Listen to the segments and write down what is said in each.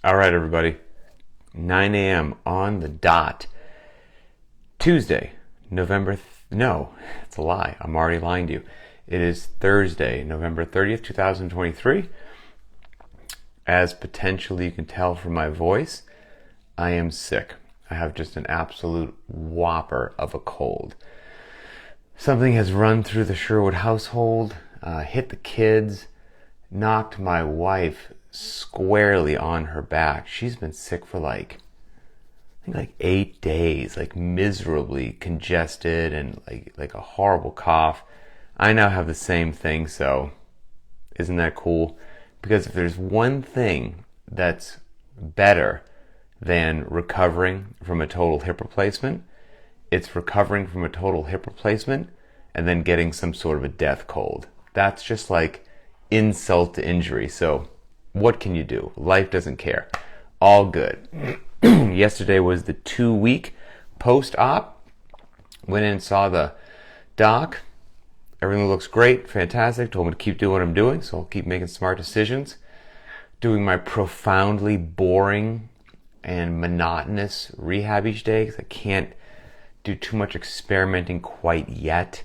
All right, everybody. 9 a.m. on the dot. Tuesday, no, it's a lie. I'm already lying to you. It is Thursday, November 30th, 2023. As potentially you can tell from my voice, I am sick. I have just an absolute whopper of a cold. Something has run through the Sherwood household, hit the kids, knocked my wife squarely on her back. She's been sick for I think 8 days, miserably congested and like a horrible cough. I now have the same thing, so isn't that cool? Because if there's one thing that's better than recovering from a total hip replacement, it's recovering from a total hip replacement and then getting some sort of a death cold. That's just like insult to injury. So what can you do? Life doesn't care. All good. Yesterday was the 2-week post-op. Went in and saw the doc. Everything looks great, fantastic. Told me to keep doing what I'm doing, so I'll keep making smart decisions. Doing my profoundly boring and monotonous rehab each day because I can't do too much experimenting quite yet.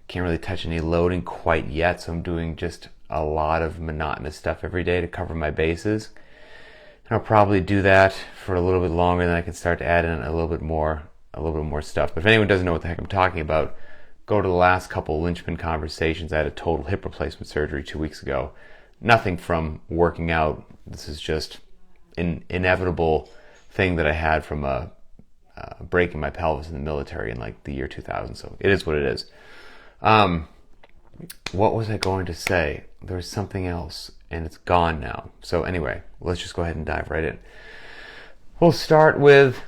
Can't really touch any loading quite yet, so I'm doing just a lot of monotonous stuff every day to cover my bases. And I'll probably do that for a little bit longer, and then I can start to add in a little bit more stuff. But if anyone doesn't know what the heck I'm talking about, go to the last couple Linchpin Conversations. I had a total hip replacement surgery 2 weeks ago. Nothing from working out. This is just an inevitable thing that I had from breaking my pelvis in the military in the year 2000. So it is what it is. What was I going to say? There was something else, and it's gone now. So anyway, let's just go ahead and dive right in. We'll start with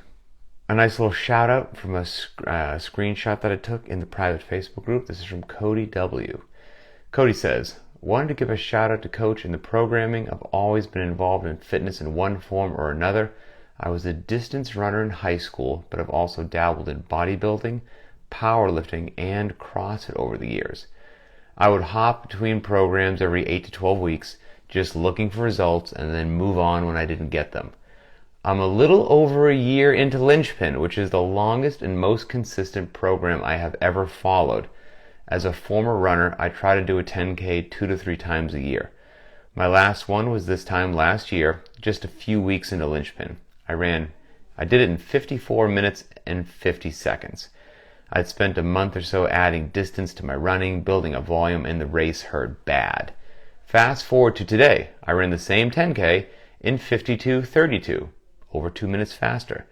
a nice little shout out from a screenshot that I took in the private Facebook group. This is from Cody W. Cody says, wanted to give a shout out to Coach in the programming. I've always been involved in fitness in one form or another. I was a distance runner in high school, but I've also dabbled in bodybuilding, powerlifting, and CrossFit over the years. I would hop between programs every 8 to 12 weeks, just looking for results and then move on when I didn't get them. I'm a little over a year into Linchpin, which is the longest and most consistent program I have ever followed. As a former runner, I try to do a 10K 2 to 3 times a year. My last one was this time last year, just a few weeks into Linchpin. I did it in 54 minutes and 50 seconds. I'd spent a month or so adding distance to my running, building a volume, and the race hurt bad. Fast forward to today, I ran the same 10K in 52:32, over 2 minutes faster.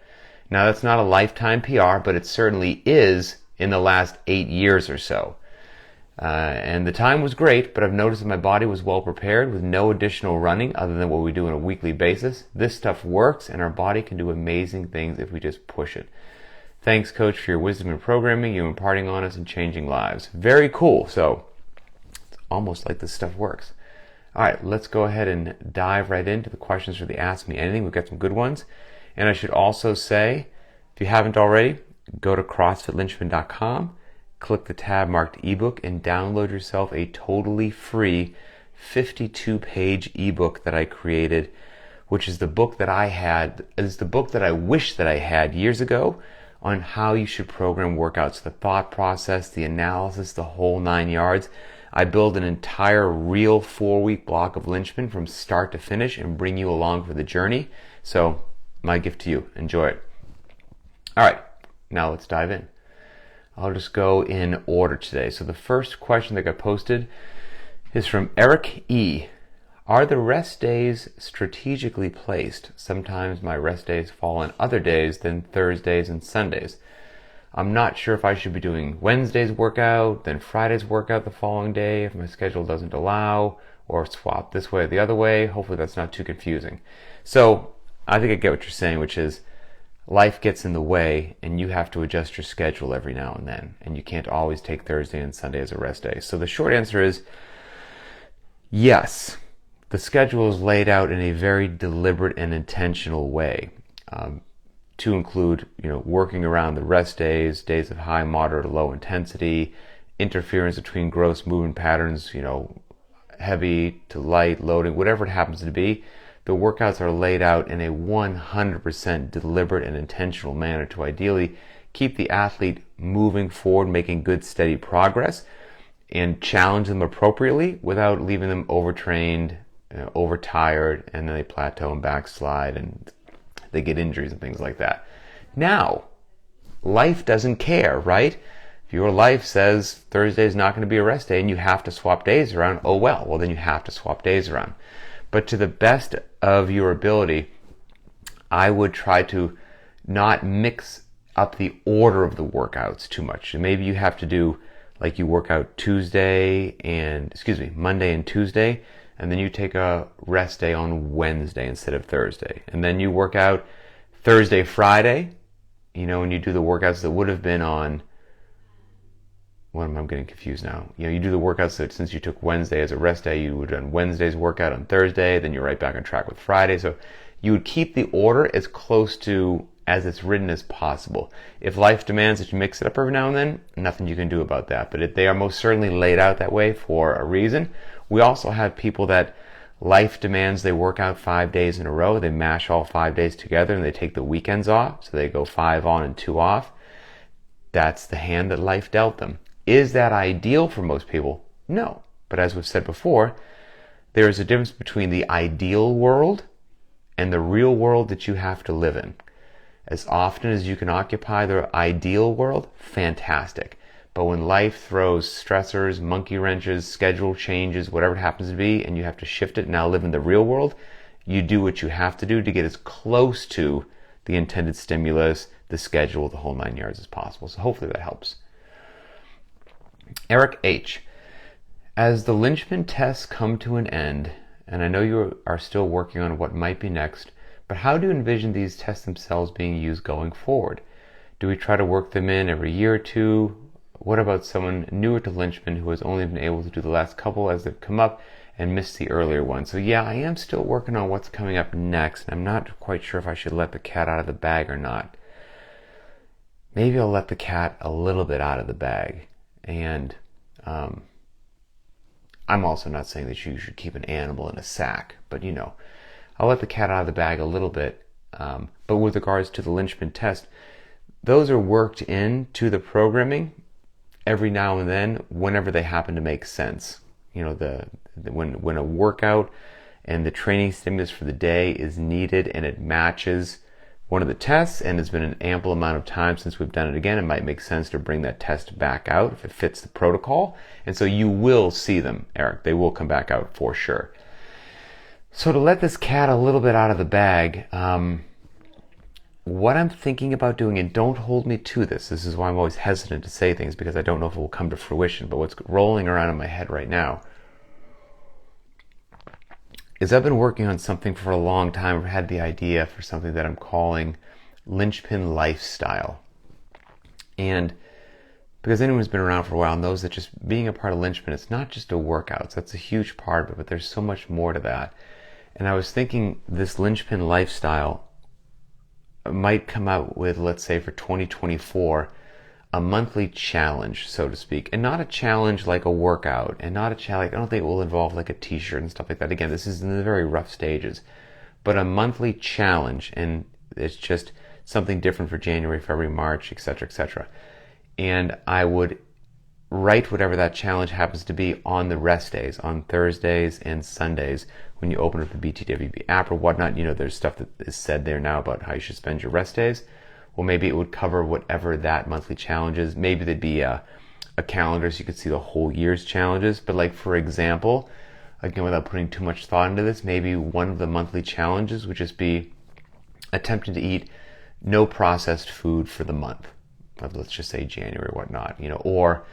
Now that's not a lifetime PR, but it certainly is in the last 8 years or so. And the time was great, but I've noticed that my body was well prepared with no additional running other than what we do on a weekly basis. This stuff works, and our body can do amazing things if we just push it. Thanks, Coach, for your wisdom and programming, you imparting on us and changing lives. Very cool. So it's almost like this stuff works. All right, let's go ahead and dive right into the questions for the Ask Me Anything. We've got some good ones. And I should also say, if you haven't already, go to CrossFitLinchpin.com, click the tab marked ebook, and download yourself a totally free 52-page ebook that I created, which is the book that I wish that I had years ago on how you should program workouts, the thought process, the analysis, the whole 9 yards. I build an entire real 4-week block of Linchpin from start to finish and bring you along for the journey. So my gift to you, enjoy it. All right, now let's dive in. I'll just go in order today. So the first question that got posted is from Eric E. Are the rest days strategically placed? Sometimes my rest days fall on other days than Thursdays and Sundays. I'm not sure if I should be doing Wednesday's workout, then Friday's workout the following day if my schedule doesn't allow, or swap this way or the other way. Hopefully that's not too confusing. So I think I get what you're saying, which is life gets in the way and you have to adjust your schedule every now and then, and you can't always take Thursday and Sunday as a rest day. So the short answer is yes. The schedule is laid out in a very deliberate and intentional way to include, working around the rest days, days of high, moderate, or low intensity, interference between gross movement patterns, heavy to light loading, whatever it happens to be. the workouts are laid out in a 100% deliberate and intentional manner to ideally keep the athlete moving forward, making good, steady progress, and challenge them appropriately without leaving them overtrained, overtired, and then they plateau and backslide and they get injuries and things like that. Now, life doesn't care, right? If your life says Thursday is not going to be a rest day and you have to swap days around, oh well, then you have to swap days around. But to the best of your ability, I would try to not mix up the order of the workouts too much. So maybe you have to do, like, you work out Monday and Tuesday, and then you take a rest day on Wednesday instead of Thursday. And then you work out Thursday, Friday, and you do the workouts that would have been on, I'm getting confused now. You do the workouts that since you took Wednesday as a rest day, you would have done Wednesday's workout on Thursday, then you're right back on track with Friday. So you would keep the order as close to as it's written as possible. If life demands that you mix it up every now and then, nothing you can do about that. But they are most certainly laid out that way for a reason. We also have people that life demands they work out 5 days in a row. They mash all 5 days together and they take the weekends off. So they go 5 on and 2 off. That's the hand that life dealt them. Is that ideal for most people? No. But as we've said before, there is a difference between the ideal world and the real world that you have to live in. As often as you can occupy the ideal world, fantastic. But when life throws stressors, monkey wrenches, schedule changes, whatever it happens to be, and you have to shift it and now live in the real world, you do what you have to do to get as close to the intended stimulus, the schedule, the whole 9 yards as possible. So hopefully that helps. Eric H. As the Linchpin tests come to an end, and I know you are still working on what might be next, but how do you envision these tests themselves being used going forward? Do we try to work them in every year or two? What about someone newer to Linchpin who has only been able to do the last couple as they've come up and missed the earlier one? So yeah, I am still working on what's coming up next, and I'm not quite sure if I should let the cat out of the bag or not. Maybe I'll let the cat a little bit out of the bag. And I'm also not saying that you should keep an animal in a sack, but I'll let the cat out of the bag a little bit. But with regards to the Linchpin test, those are worked into the programming every now and then whenever they happen to make sense. When a workout and the training stimulus for the day is needed and it matches one of the tests, and it's been an ample amount of time since we've done it again, it might make sense to bring that test back out if it fits the protocol. And so you will see them, Eric. They will come back out for sure. So to let this cat a little bit out of the bag, what I'm thinking about doing, and don't hold me to this is why I'm always hesitant to say things, because I don't know if it will come to fruition, but what's rolling around in my head right now is I've been working on something for a long time. I've had the idea for something that I'm calling Linchpin Lifestyle. And because anyone who's been around for a while knows that just being a part of Linchpin, it's not just a workout. So that's a huge part of it, but there's so much more to that. And I was thinking this Linchpin Lifestyle might come out with, let's say for 2024, a monthly challenge, so to speak, and not a challenge like a workout, and not a challenge, I don't think it will involve like a t-shirt and stuff like that. Again, this is in the very rough stages, but a monthly challenge, and it's just something different for January, February, March, etc., etc. And I would write whatever that challenge happens to be on the rest days, on Thursdays and Sundays, when you open up the btwb app or whatnot. There's stuff that is said there now about how you should spend your rest days. Well, maybe it would cover whatever that monthly challenge is. Maybe there'd be a calendar so you could see the whole year's challenges. But like, for example, again, without putting too much thought into this, maybe one of the monthly challenges would just be attempting to eat no processed food for the month. Let's just say January or whatnot, or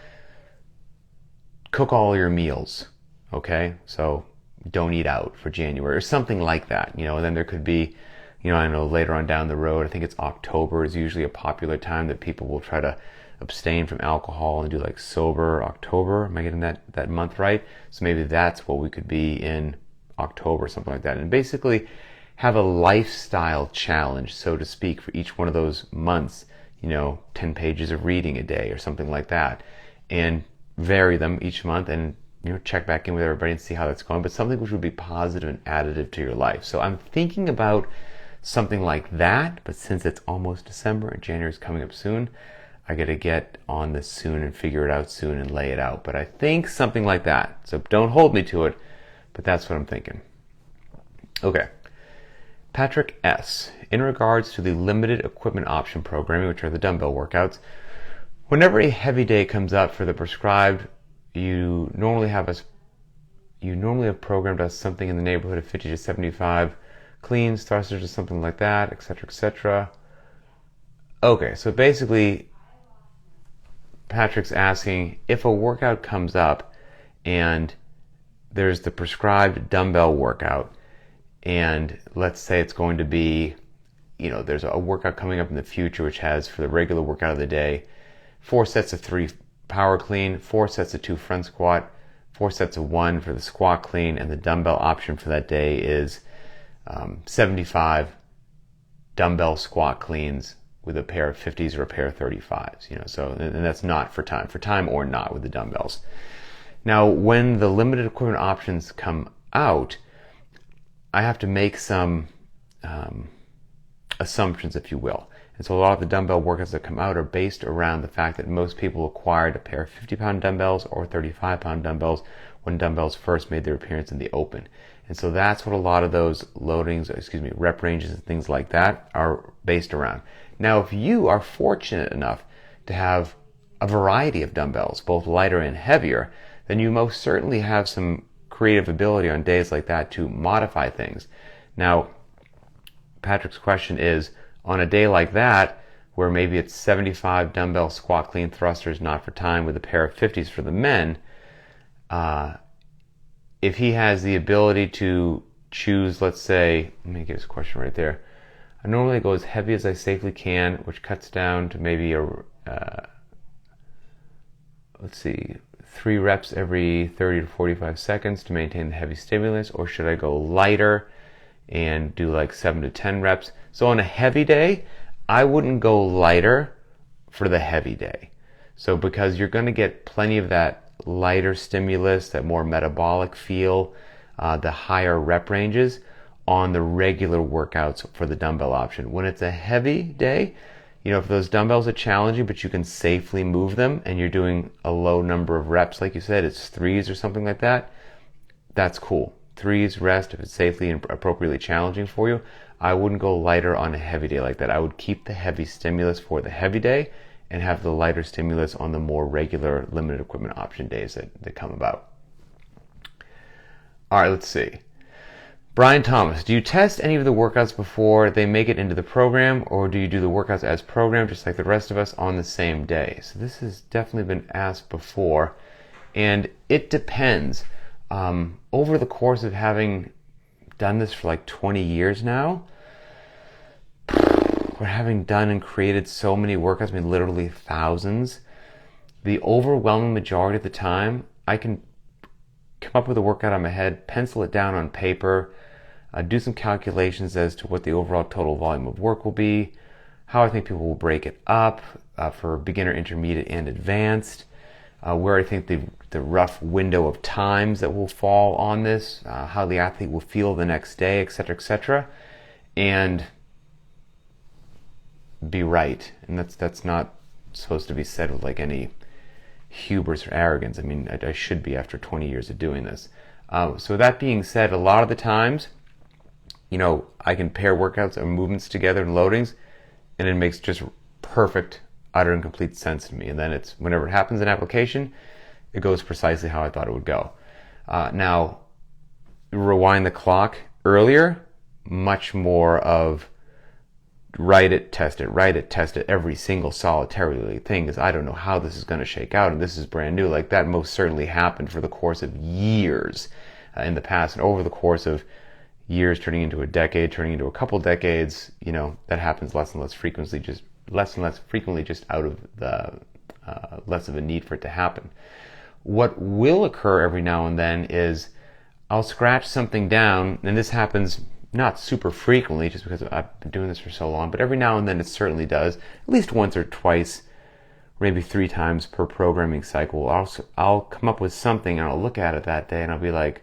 cook all your meals, okay? So don't eat out for January or something like that, and then there could be, I know later on down the road, I think it's October is usually a popular time that people will try to abstain from alcohol and do like sober October. Am I getting that month right? So maybe that's what we could be in October, something like that. And basically have a lifestyle challenge, so to speak, for each one of those months, 10 pages of reading a day or something like that. And vary them each month and check back in with everybody and see how that's going, but something which would be positive and additive to your life. So I'm thinking about something like that, but since it's almost December and January is coming up soon, I got to get on this soon and figure it out soon and lay it out. But I think something like that. So don't hold me to it, but that's what I'm thinking. Okay. Patrick S. In regards to the limited equipment option programming, which are the dumbbell workouts, whenever a heavy day comes up for the prescribed, you normally have programmed us something in the neighborhood of 50 to 75 cleans, thrusters, or something like that, etc., etc. Okay, so basically, Patrick's asking if a workout comes up and there's the prescribed dumbbell workout, and let's say it's going to be, there's a workout coming up in the future which has, for the regular workout of the day, 4 sets of 3 power clean, 4 sets of 2 front squat, 4 sets of 1 for the squat clean, and the dumbbell option for that day is 75 dumbbell squat cleans with a pair of 50s or a pair of 35s. And that's not for time or not with the dumbbells. Now, when the limited equipment options come out, I have to make some assumptions, if you will. And so a lot of the dumbbell workouts that come out are based around the fact that most people acquired a pair of 50-pound dumbbells or 35-pound dumbbells when dumbbells first made their appearance in the open. And so that's what a lot of those rep ranges and things like that are based around. Now, if you are fortunate enough to have a variety of dumbbells, both lighter and heavier, then you most certainly have some creative ability on days like that to modify things. Now, Patrick's question is, on a day like that, where maybe it's 75 dumbbell squat clean thrusters not for time with a pair of 50s for the men, if he has the ability to choose, let's say, let me get his question right there. I normally go as heavy as I safely can, which cuts down to maybe 3 reps every 30 to 45 seconds to maintain the heavy stimulus, or should I go lighter and do like 7 to 10 reps? So on a heavy day, I wouldn't go lighter for the heavy day. So because you're going to get plenty of that lighter stimulus, that more metabolic feel, the higher rep ranges on the regular workouts for the dumbbell option. When it's a heavy day, if those dumbbells are challenging, but you can safely move them and you're doing a low number of reps, like you said, it's 3s or something like that, that's cool. 3s, rest, if it's safely and appropriately challenging for you. I wouldn't go lighter on a heavy day like that. I would keep the heavy stimulus for the heavy day and have the lighter stimulus on the more regular limited equipment option days that come about. All right, let's see. Brian Thomas, do you test any of the workouts before they make it into the program, or do you do the workouts as programmed just like the rest of us on the same day? So this has definitely been asked before, and it depends. Over the course of having done this for like 20 years now, or having done and created so many workouts, literally thousands, the overwhelming majority of the time, I can come up with a workout on my head, pencil it down on paper, do some calculations as to what the overall total volume of work will be, how I think people will break it up for beginner, intermediate, and advanced, where I think the rough window of times that will fall on this, how the athlete will feel the next day, etc., and be right. And that's not supposed to be said with like any hubris or arrogance. I should be after 20 years of doing this. So that being said, a lot of the times, I can pair workouts or movements together and loadings, and it makes just perfect, utter and complete sense to me. And then it's, whenever it happens in application, it goes precisely how I thought it would go. Now, rewind the clock earlier, much more of write it, test it, every single solitary thing, is I don't know how this is going to shake out, and this is brand new. Like, that most certainly happened for the course of years in the past, and over the course of years turning into a decade, turning into a couple decades, that happens less and less frequently, just out of the less of a need for it to happen. What will occur every now and then is I'll scratch something down, and this happens not super frequently just because I've been doing this for so long, but every now and then it certainly does, at least once or twice maybe 3 times per programming cycle. I'll come up with something and I'll look at it that day and I'll be like,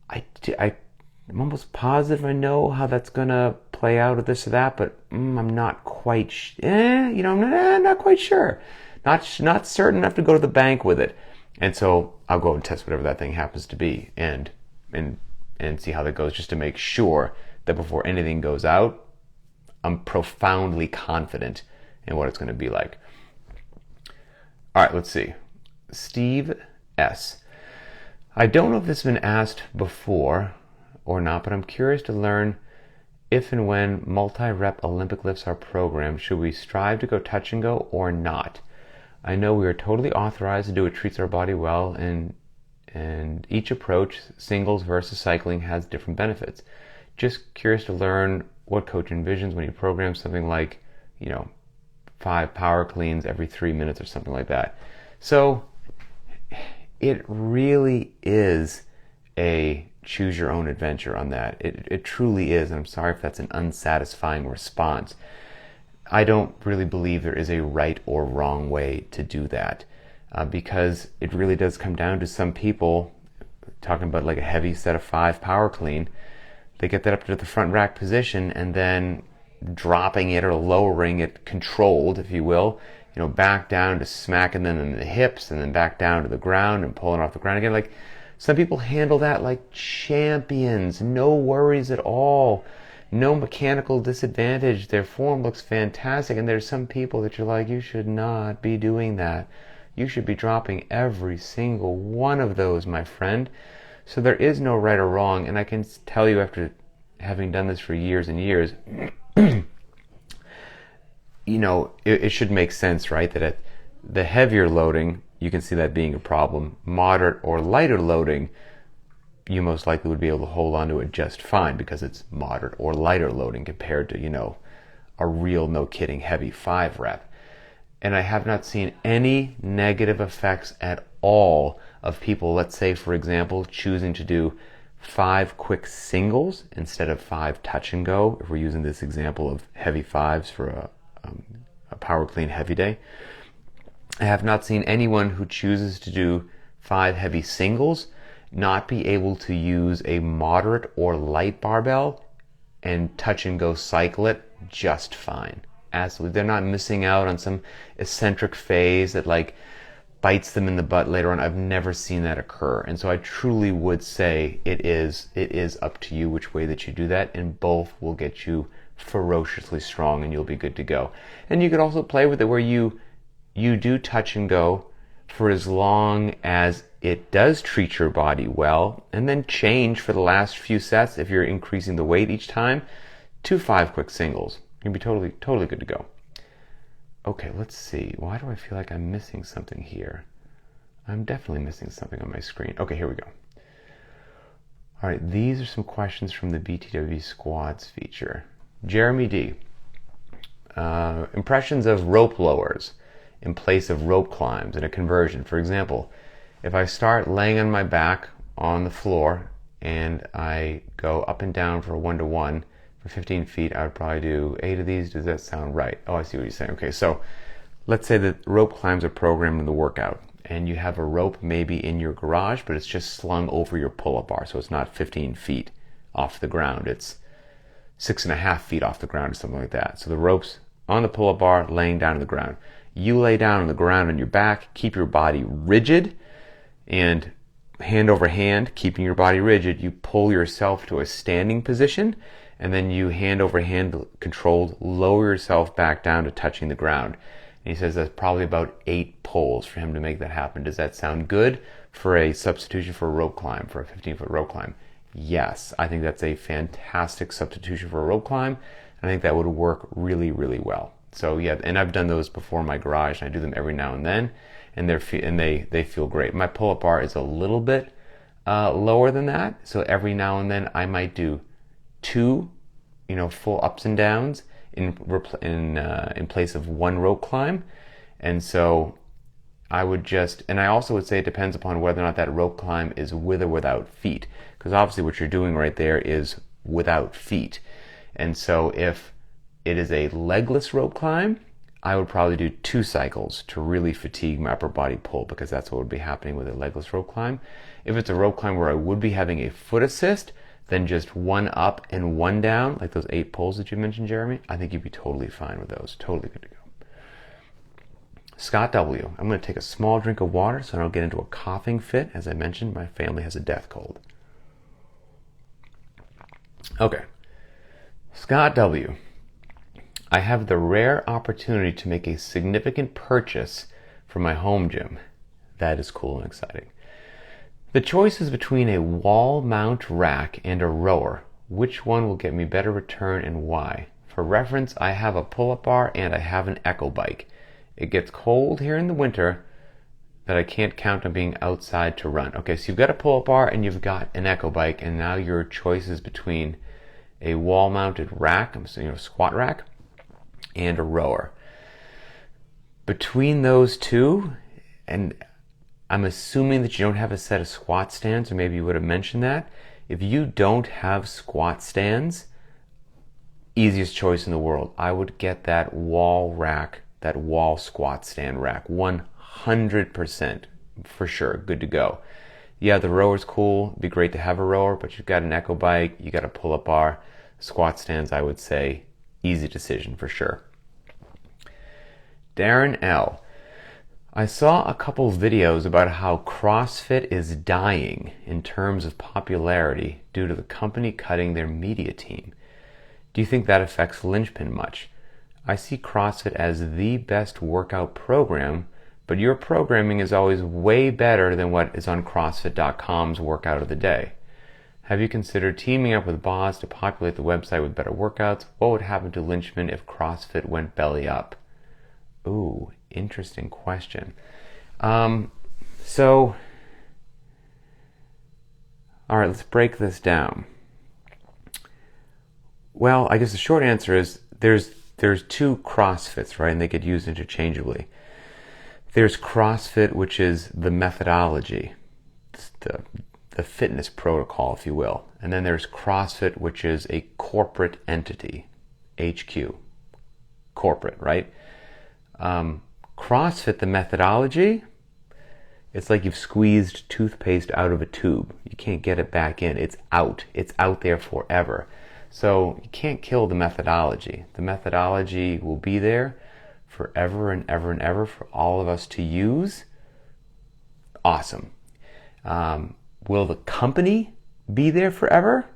I'm almost positive I know how that's gonna play out or this or that, but I'm not quite, I'm not quite sure. Not certain enough to go to the bank with it. And so I'll go and test whatever that thing happens to be and see how that goes, just to make sure that before anything goes out, I'm profoundly confident in what it's going to be like. All right, let's see. Steve S. I don't know if this has been asked before or not, but I'm curious to learn if and when multi-rep Olympic lifts are programmed, should we strive to go touch and go or not? I know we are totally authorized to do what treats our body well, and each approach, singles versus cycling, has different benefits. Just curious to learn what coach envisions when you program something like, 5 power cleans every 3 minutes or something like that. So it really is a choose your own adventure on that. It truly is, and I'm sorry if that's an unsatisfying response. I don't really believe there is a right or wrong way to do that, because it really does come down to some people, talking about like a heavy set of 5 power clean, they get that up to the front rack position and then dropping it or lowering it controlled, if you will, back down to smacking them in the hips and then back down to the ground and pulling off the ground again. Like, some people handle that like champions, no worries at all, no mechanical disadvantage. Their form looks fantastic, and there's some people that you're like, you should not be doing that. You should be dropping every single one of those, my friend. So there is no right or wrong, and I can tell you, after having done this for years and years, it should make sense, right? That at the heavier loading, you can see that being a problem. Moderate or lighter loading, you most likely would be able to hold on to it just fine, because it's moderate or lighter loading compared to, a real, no kidding, heavy 5 rep. And I have not seen any negative effects at all of people, let's say, for example, choosing to do 5 quick singles instead of 5 touch and go, if we're using this example of heavy 5s for a power clean heavy day. I have not seen anyone who chooses to do 5 heavy singles not be able to use a moderate or light barbell and touch and go cycle it just fine. Absolutely. They're not missing out on some eccentric phase that like bites them in the butt later on. I've never seen that occur. And so I truly would say it is up to you which way that you do that, and both will get you ferociously strong and you'll be good to go. And you could also play with it where you do touch and go for as long as it does treat your body well, and then change for the last few sets, if you're increasing the weight each time, to 5 quick singles. You'll be totally good to go. Okay, let's see. Why do I feel like I'm missing something here? I'm definitely missing something on my screen. Okay, here we go. All right, these are some questions from the btwb squads feature. Jeremy D. Impressions of rope lowers in place of rope climbs in a conversion. For example, if I start laying on my back on the floor and I go up and down for a 1-to-1 for 15 feet, I would probably do 8 of these. Does that sound right? Oh, I see what you're saying. Okay, so let's say that rope climbs are programmed in the workout, and you have a rope maybe in your garage, but it's just slung over your pull-up bar, so it's not 15 feet off the ground. It's 6.5 feet off the ground or something like that. So the rope's on the pull-up bar, laying down on the ground. You lay down on the ground on your back, keep your body rigid, and hand over hand, keeping your body rigid, you pull yourself to a standing position, and then you hand over hand controlled lower yourself back down to touching the ground. And he says that's probably about 8 pulls for him to make that happen. Does that sound good for a substitution for a rope climb, for a 15-foot rope climb? Yes, I think that's a fantastic substitution for a rope climb. I think that would work really, really well. So yeah, and I've done those before in my garage, and I do them every now and then, and they feel great. My pull-up bar is a little bit lower than that, so every now and then I might do 2, full ups and downs in place of 1 rope climb. And so I also would say it depends upon whether or not that rope climb is with or without feet, because obviously what you're doing right there is without feet. And so if it is a legless rope climb, I would probably do 2 cycles to really fatigue my upper body pull, because that's what would be happening with a legless rope climb. If it's a rope climb where I would be having a foot assist, then just 1 up and 1 down, like those 8 pulls that you mentioned, Jeremy, I think you'd be totally fine with those. Totally good to go. Scott W. I'm going to take a small drink of water so I don't get into a coughing fit. As I mentioned, my family has a death cold. Okay. Scott W. I have the rare opportunity to make a significant purchase for my home gym. That is cool and exciting. The choice is between a wall mount rack and a rower. Which one will get me better return and why? For reference, I have a pull-up bar and I have an echo bike. It gets cold here in the winter that I can't count on being outside to run. Okay, so you've got a pull-up bar and you've got an echo bike, and now your choice is between a wall-mounted rack, squat rack, and a rower. Between those two, and I'm assuming that you don't have a set of squat stands, or maybe you would have mentioned that. If you don't have squat stands, easiest choice in the world. I would get that wall rack, that wall squat stand rack, 100% for sure, good to go. Yeah, the rower's cool. It'd be great to have a rower, but you've got an echo bike, you got a pull-up bar, squat stands, I would say, easy decision for sure. Darren L. I saw a couple videos about how CrossFit is dying in terms of popularity due to the company cutting their media team. Do you think that affects Linchpin much? I see CrossFit as the best workout program, but your programming is always way better than what is on CrossFit.com's workout of the day. Have you considered teaming up with Boz to populate the website with better workouts? What would happen to Linchpin if CrossFit went belly up? Ooh, interesting question. All right, let's break this down. Well, I guess the short answer is there's 2 CrossFits, right? And they get used interchangeably. There's CrossFit, which is the methodology, the fitness protocol, if you will. And then there's CrossFit, which is a corporate entity, HQ, corporate, right? CrossFit, the methodology, it's like you've squeezed toothpaste out of a tube. You can't get it back in. It's out. It's out there forever. So you can't kill the methodology. The methodology will be there forever and ever and ever for all of us to use. Awesome. Will the company be there forever?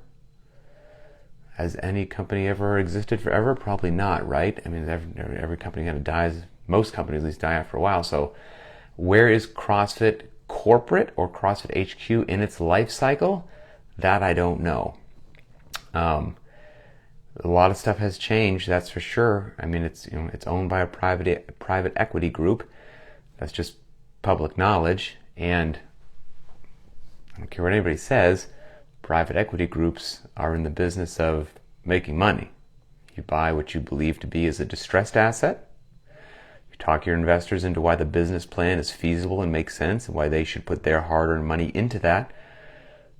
Has any company ever existed forever? Probably not, right? I mean, every company kind of dies. Most companies at least die after a while. So where is CrossFit corporate or CrossFit HQ in its life cycle? That I don't know. A lot of stuff has changed, that's for sure. I mean, it's owned by a private equity group. That's just public knowledge. And I don't care what anybody says, private equity groups are in the business of making money. You buy what you believe to be as a distressed asset. You talk your investors into why the business plan is feasible and makes sense and why they should put their hard-earned money into that.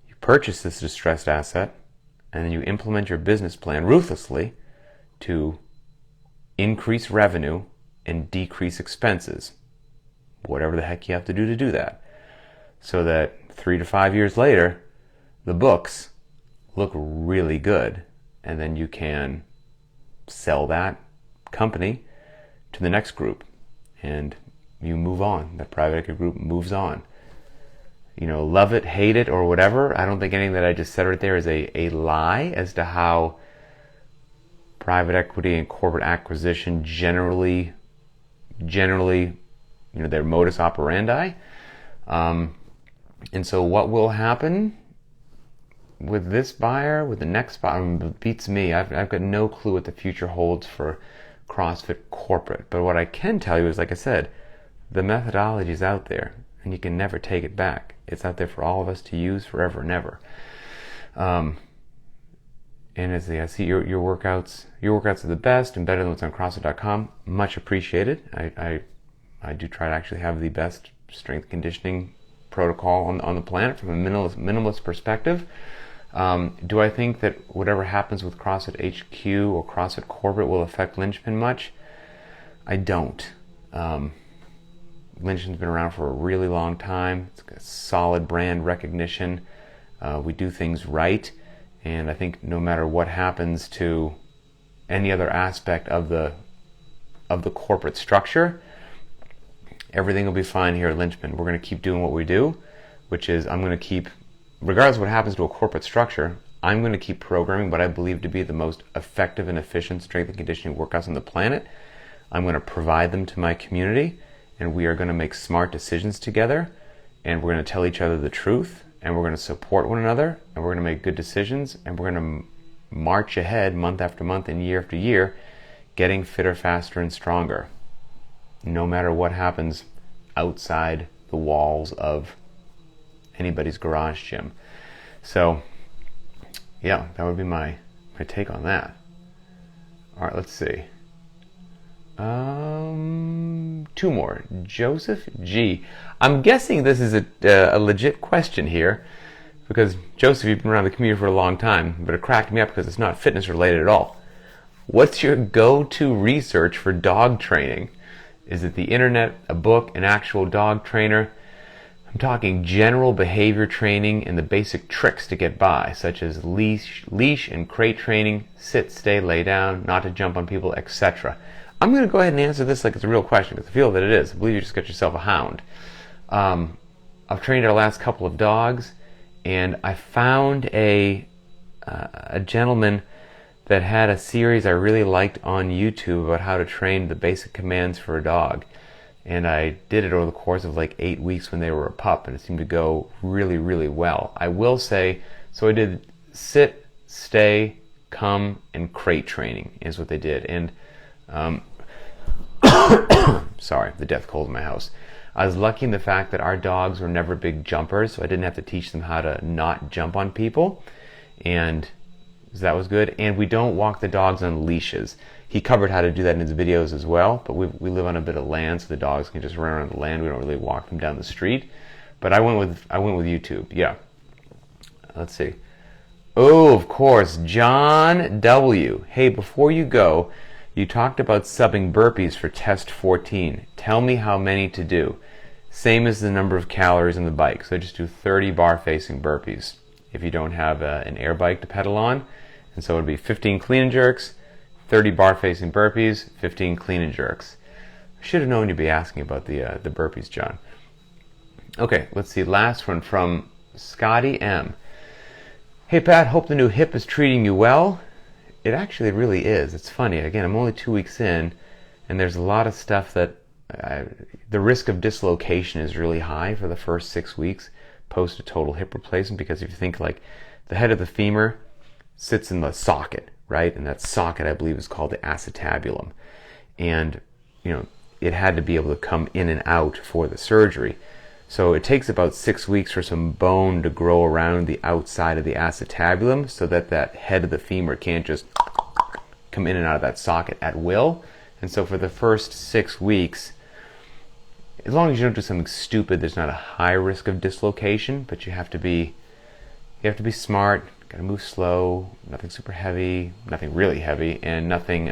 You purchase this distressed asset, and then you implement your business plan ruthlessly to increase revenue and decrease expenses, whatever the heck you have to do that, so that 3 to 5 years later, the books look really good, and then you can sell that company to the next group, and you move on. The private equity group moves on. Love it, hate it, or whatever. I don't think anything that I just said right there is a lie as to how private equity and corporate acquisition generally, their modus operandi. And so what will happen with this buyer, with the next buyer, beats me. I've got no clue what the future holds for CrossFit corporate. But what I can tell you is, like I said, the methodology is out there, and you can never take it back. It's out there for all of us to use forever and ever. And as I see your workouts are the best and better than what's on CrossFit.com. Much appreciated. I do try to actually have the best strength conditioning protocol on the planet from a minimalist perspective. Do I think that whatever happens with CrossFit HQ or CrossFit corporate will affect Linchpin much? I don't. Linchpin's been around for a really long time. It's got solid brand recognition. We do things right, and I think no matter what happens to any other aspect of the corporate structure, everything will be fine here at Linchpin. We're going to keep doing what we do, which is I'm going to keep, regardless of what happens to a corporate structure, I'm going to keep programming what I believe to be the most effective and efficient strength and conditioning workouts on the planet. I'm going to provide them to my community, and we are going to make smart decisions together, and we're going to tell each other the truth, and we're going to support one another, and we're going to make good decisions, and we're going to march ahead month after month and year after year, getting fitter, faster, and stronger, no matter what happens outside the walls of anybody's garage gym. So, yeah, that would be my take on that. All right, let's see. Two more. Joseph G. I'm guessing this is a legit question here, because Joseph, you've been around the community for a long time, but it cracked me up because it's not fitness related at all. What's your go-to research for dog training? Is it the internet, a book, an actual dog trainer? I'm talking general behavior training and the basic tricks to get by, such as leash and crate training, sit, stay, lay down, not to jump on people, etc. I'm going to go ahead and answer this like it's a real question, because I feel that it is. I believe you just got yourself a hound. I've trained our last couple of dogs, and I found a gentleman that had a series I really liked on YouTube about how to train the basic commands for a dog. And I did it over the course of like 8 weeks when they were a pup, and it seemed to go really, really well. I will say, so I did sit, stay, come, and crate training is what they did. And sorry, the death cold in my house. I was lucky in the fact that our dogs were never big jumpers, so I didn't have to teach them how to not jump on people, and so that was good. And we don't walk the dogs on leashes. He covered how to do that in his videos as well, but we live on a bit of land, so the dogs can just run around the land. We don't really walk them down the street. But I went with YouTube. Yeah. Let's see. Oh, of course, John W. Hey, before you go, you talked about subbing burpees for test 14. Tell me how many to do. Same as the number of calories on the bike. So just do 30 bar-facing burpees if you don't have an air bike to pedal on. And so it would be 15 clean and jerks, 30 bar-facing burpees, 15 clean and jerks. I should have known you'd be asking about the burpees, John. Okay, let's see. Last one from Scotty M. Hey, Pat, hope the new hip is treating you well. It actually really is. It's funny. Again, I'm only 2 weeks in, and there's a lot of stuff that the risk of dislocation is really high for the first 6 weeks post a total hip replacement, because if you think like the head of the femur sits in the socket, right? And that socket, I believe, is called the acetabulum. And, you know, it had to be able to come in and out for the surgery. So it takes about 6 weeks for some bone to grow around the outside of the acetabulum so that that head of the femur can't just come in and out of that socket at will. And so for the first 6 weeks, as long as you don't do something stupid, there's not a high risk of dislocation, but you have to be smart, got to move slow, nothing super heavy, nothing really heavy, and nothing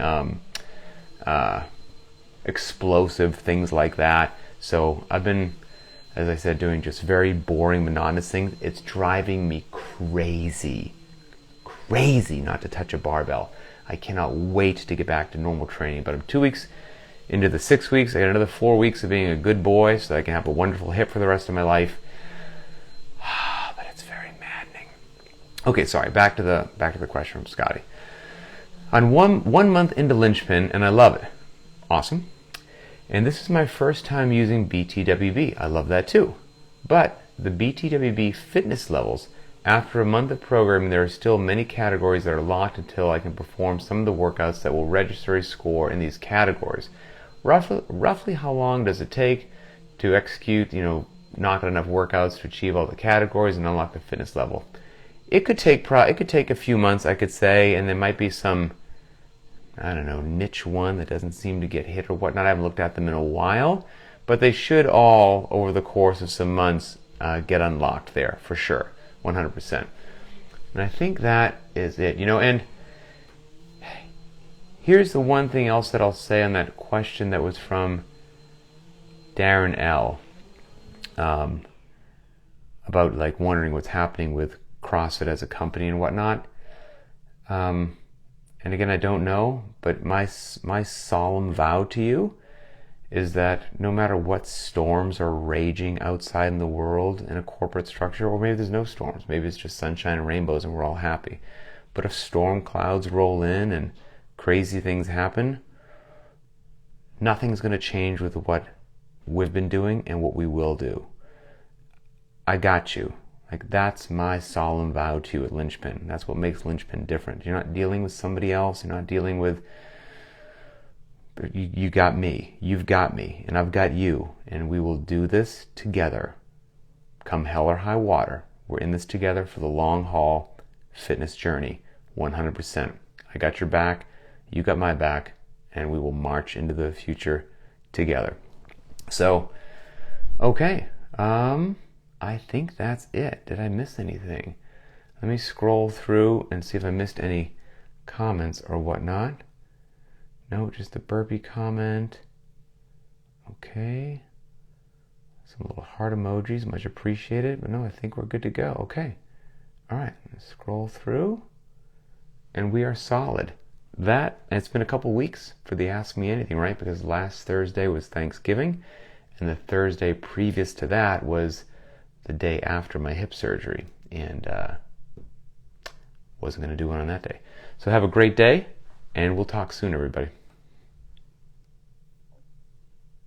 explosive, things like that. So I've been, as I said, doing just very boring, monotonous things. It's driving me crazy not to touch a barbell. I cannot wait to get back to normal training. But I'm 2 weeks into the 6 weeks. I got another 4 weeks of being a good boy so that I can have a wonderful hip for the rest of my life. But it's very maddening. Okay, sorry, back to the question from Scotty. I'm one month into Linchpin, and I love it. Awesome. And this is my first time using btwb. I love that too. But the btwb fitness levels, after a month of programming, there are still many categories that are locked until I can perform some of the workouts that will register a score in these categories. Roughly how long does it take to execute, knock out enough workouts to achieve all the categories and unlock the fitness level? It could take a few months, I could say, and there might be some, niche one that doesn't seem to get hit or whatnot. I haven't looked at them in a while, but they should all, over the course of some months, get unlocked there for sure, 100%. And I think that is it, and Here's the one thing else that I'll say on that question that was from Darren L. About like wondering what's happening with CrossFit as a company and whatnot. And again, I don't know, but my solemn vow to you is that no matter what storms are raging outside in the world in a corporate structure, or maybe there's no storms, maybe it's just sunshine and rainbows and we're all happy. But if storm clouds roll in and crazy things happen, nothing's going to change with what we've been doing and what we will do. I got you. Like, that's my solemn vow to you at Linchpin. That's what makes Linchpin different. You're not dealing with somebody else. You're not dealing with... You got me. You've got me. And I've got you. And we will do this together. Come hell or high water. We're in this together for the long haul fitness journey. 100%. I got your back. You got my back. And we will march into the future together. So, okay. I think that's it. Did I miss anything? Let me scroll through and see if I missed any comments or whatnot. No, just a burpee comment. Okay. Some little heart emojis, much appreciated. But no, I think we're good to go. Okay. All right, let's scroll through. And we are solid. And it's been a couple weeks for the Ask Me Anything, right? Because last Thursday was Thanksgiving. And the Thursday previous to that was the day after my hip surgery, and wasn't going to do one on that day. So have a great day, and we'll talk soon, everybody.